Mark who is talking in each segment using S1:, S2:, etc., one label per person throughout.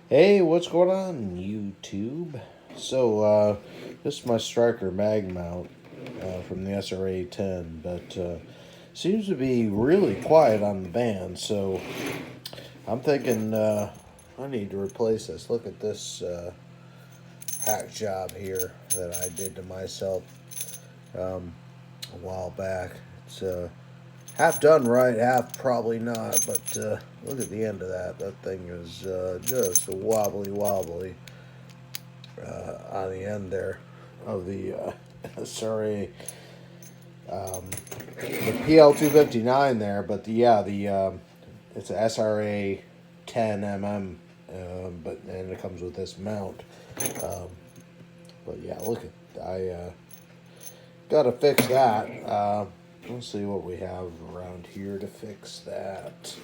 S1: Hey, what's going on, YouTube? This is my Stryker mag mount from the SR-A10, but seems to be really quiet on the band, so I'm thinking I need to replace this. Look at this hack job here that I did to myself a while back. It's half done right, half probably not, but look at the end of that. That thing is just wobbly on the end there of the sorry, the PL259 there, but it's a SR-A10MM, and it comes with this mount. But yeah, look at I gotta fix that. Let's see what we have around here to fix that.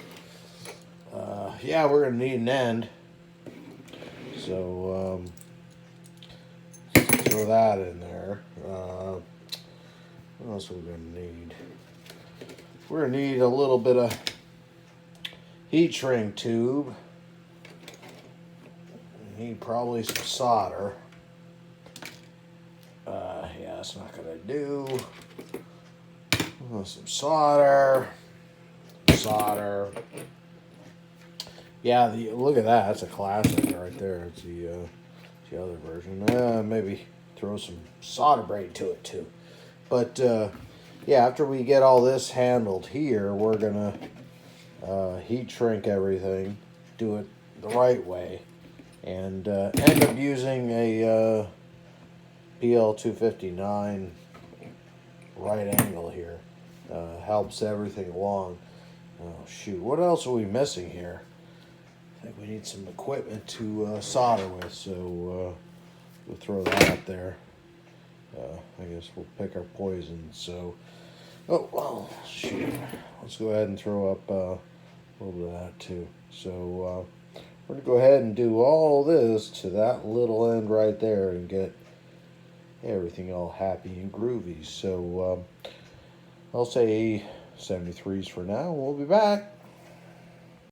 S1: Yeah, we're gonna need an end. So throw that in there. What else are we gonna need? We're gonna need a little bit of heat shrink tube. Need probably some solder. Yeah, it's not gonna do. Some solder. Yeah, look at that. That's a classic right there. It's the other version. Maybe throw some solder braid to it too. But yeah, after we get all this handled here, we're gonna heat shrink everything, do it the right way, and end up using a PL259 right angle here. Helps everything along. Oh shoot, what else are we missing here? I think we need some equipment to solder with, so we'll throw that up there. I guess we'll pick our poison. So, oh well, shoot. Let's go ahead and throw up a little bit of that too. So we're gonna go ahead and do all this to that little end right there and get everything all happy and groovy. So I'll say 73s for now. We'll be back.